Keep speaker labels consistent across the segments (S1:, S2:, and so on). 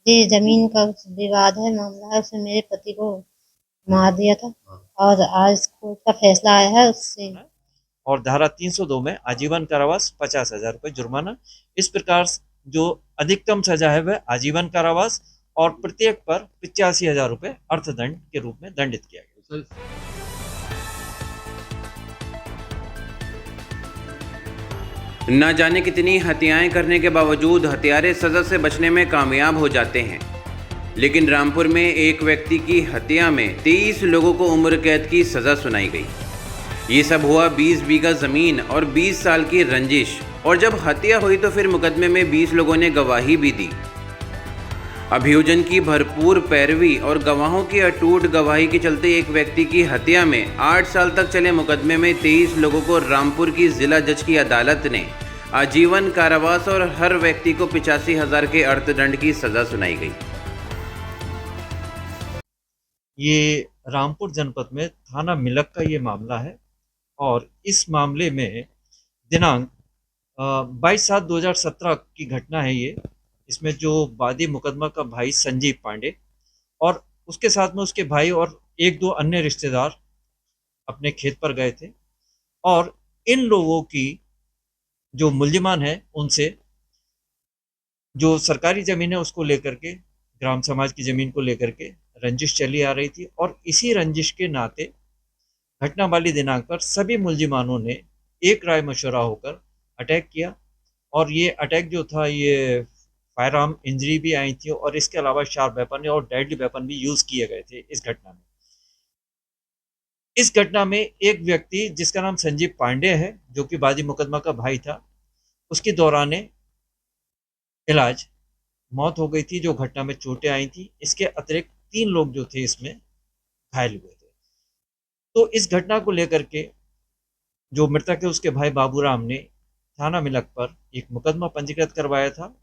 S1: ये जमीन का विवाद है, मामला है। उसने मेरे पति को मार दिया था और आज कोर्ट का फैसला आया है उससे।
S2: और धारा 302 में आजीवन कारावास 50,000 रुपये जुर्माना। इस प्रकार जो अधिकतम सजा है वह आजीवन कारावास और प्रत्येक पर 85,000 रुपये अर्थदंड के रूप में दंडित किया गया।
S3: न जाने कितनी हत्याएं करने के बावजूद हत्यारे सज़ा से बचने में कामयाब हो जाते हैं, लेकिन रामपुर में एक व्यक्ति की हत्या में 23 लोगों को उम्र कैद की सज़ा सुनाई गई। ये सब हुआ 20 बीघा ज़मीन और 20 साल की रंजिश, और जब हत्या हुई तो फिर मुकदमे में 20 लोगों ने गवाही भी दी। अभियोजन की भरपूर पैरवी और गवाहों की अटूट गवाही के चलते एक व्यक्ति की हत्या में 8 साल तक चले मुकदमे में 23 लोगों को रामपुर की जिला जज की अदालत ने आजीवन कारावास और हर व्यक्ति को 85,000 के अर्थदंड की सजा सुनाई गई।
S2: ये रामपुर जनपद में थाना मिलक का ये मामला है और इस मामले में दिनांक 22/7/2017 की घटना है ये। इसमें जो वादी मुकदमा का भाई संजीव पांडे और उसके साथ में उसके भाई और एक दो अन्य रिश्तेदार अपने खेत पर गए थे और इन लोगों की जो मुल्जिमान है उनसे जो सरकारी ज़मीन है उसको लेकर के, ग्राम समाज की ज़मीन को लेकर के रंजिश चली आ रही थी और इसी रंजिश के नाते घटना वाली दिनांक पर सभी मुल्जिमानों ने एक राय मशवरा होकर अटैक किया और ये अटैक जो था ये फायर आर्म इंजरी भी आई थी और इसके अलावा शार्प वेपन और डेडली वेपन भी यूज़ किए गए थे इस घटना में। इस घटना में एक व्यक्ति जिसका नाम संजीव पांडे है, जो कि वादी मुकदमा का भाई था, उसकी दौरान इलाज मौत हो गई थी, जो घटना में चोटें आई थी। इसके अतिरिक्त 3 लोग जो थे इसमें घायल हुए थे। तो इस घटना को लेकर के जो मृतक है उसके भाई बाबूराम ने थाना मिलक पर एक मुकदमा पंजीकृत करवाया था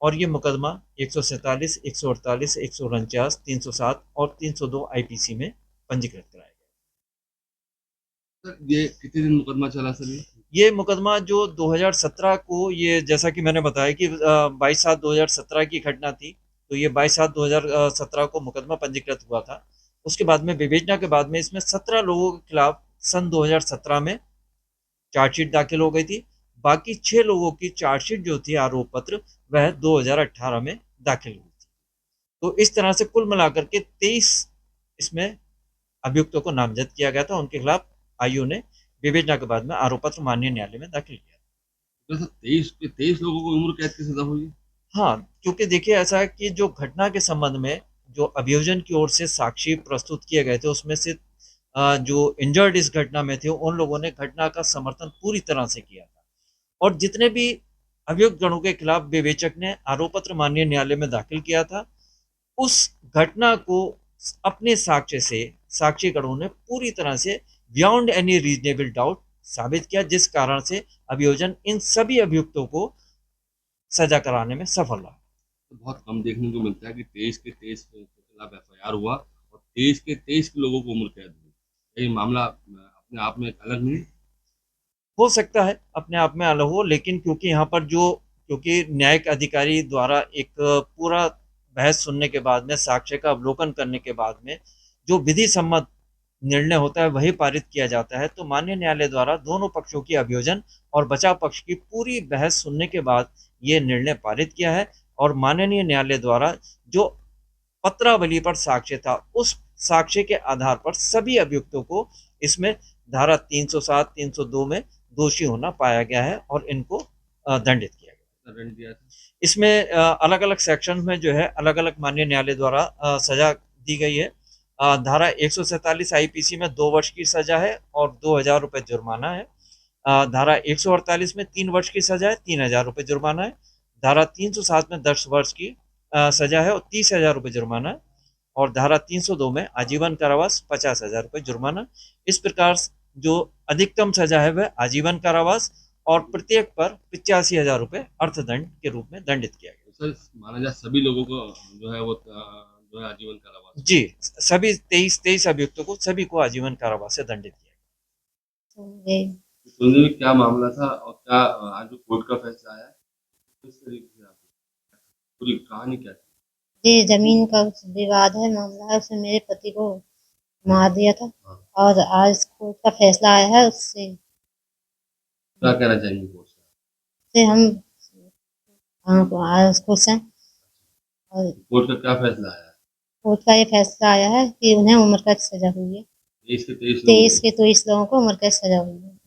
S2: और ये मुकदमा 147, 148, 149, 307 और 302 आईपीसी में पंजीकृत कराया गया।
S4: सर ये कितने दिन मुकदमा चला सर?
S2: ये मुकदमा जो 2017 को, ये जैसा कि मैंने बताया कि 22/7/2017 की घटना थी, तो ये 22/7/2017 को मुकदमा पंजीकृत हुआ था। उसके बाद में विवेचना के बाद में इसमें 17 लोगों के खिलाफ सन 2017 में चार्जशीट दाखिल हो गई थी। बाकी 6 लोगों की चार्जशीट जो थी, आरोप पत्र, वह 2018 में दाखिल हुई थी। तो इस तरह से कुल मिलाकर के 23 इसमें अभियुक्तों को नामजद किया गया था। उनके खिलाफ आयु ने विवेचना के बाद में आरोप पत्र माननीय न्यायालय में दाखिल किया।
S4: तो सर 23 लोगों को उम्र कैद की सजा हुई है?
S2: हाँ, क्योंकि देखिए ऐसा है कि जो घटना के संबंध में जो अभियोजन की ओर से साक्षी प्रस्तुत किए गए थे उसमें से जो इंजर्ड इस घटना में थे उन लोगों ने घटना का समर्थन पूरी तरह से किया था और जितने भी अभियुक्त गणों के खिलाफ विवेचक ने आरोप पत्र माननीय न्यायालय में दाखिल किया था, उस घटना को अपने साक्ष्य से साक्षी गणों ने पूरी तरह से बियॉन्ड एनी रीजनेबल डाउट साबित किया, जिस कारण से अभियोजन इन सभी अभियुक्तों को सजा कराने में सफल रहा।
S4: तो बहुत कम देखने को मिलता है कि 23 के 23 के खिलाफ एफआईआर हुआ और 23 के 23 लोगों को उम्र कैद हुई। ये मामला अपने आप में एक अलग नहीं?
S2: हो सकता है अपने आप में अलग हो, लेकिन क्योंकि यहाँ पर जो, क्योंकि न्यायिक अधिकारी द्वारा एक पूरा बहस सुनने के बाद में, साक्ष्य का अवलोकन करने के बाद में जो विधि सम्मत निर्णय होता है वही पारित किया जाता है। तो माननीय न्यायालय द्वारा दोनों पक्षों की अभियोजन और बचाव पक्ष की पूरी बहस सुनने के बाद ये निर्णय पारित किया है और माननीय न्यायालय द्वारा जो पत्रावली पर साक्ष्य था उस साक्ष्य के आधार पर सभी अभियुक्तों को इसमें धारा 307, 302 में दोषी होना पाया गया है और इनको दंडित किया गया।
S4: दंड दिया था
S2: इसमें अलग अलग सेक्शन में जो है अलग अलग माननीय न्यायालय द्वारा सजा दी गई है। धारा 147 आईपीसी में 2 वर्ष की सजा है और 2,000 रुपये जुर्माना है। धारा 148 में 3 वर्ष की सजा है, 3,000 रुपये जुर्माना है। धारा 307 में 10 वर्ष की सजा है और 30,000 रुपये जुर्माना है और धारा 302 में आजीवन कारावास, 50,000 रुपये जुर्माना। इस प्रकार जो अधिकतम सजा है वह आजीवन कारावास और प्रत्येक पर 85,000 रुपये अर्थदंड के रूप में दंडित किया गया।
S4: तो सर माना जाए सभी लोगों को जो है वो जो है आजीवन कारावास?
S2: जी, सभी 23 अभियुक्तों को, सभी को आजीवन कारावास से दंडित किया
S1: तो
S4: सुनने में क्या मामला था और क्या आज जो कोर्ट का फैसला आया किस तरीके से आपको पूरी कहानी क्या थी?
S1: ये जमीन का विवाद है, मामला है, उसमें मेरे पति को मार दिया था और आज कोर्ट का फैसला आया है, उससे
S4: क्या कहना चाहेंगे कोर्ट से?
S1: हम आज खुश हैं। और
S4: कोर्ट का क्या फैसला आया है?
S1: कोर्ट का ये फैसला आया है कि उन्हें उम्र कैद सजा हुई है।
S4: 23 के 23 लोगों
S1: 23
S4: को
S1: के 23 लोगों को उम्र कैद सजा हुई है।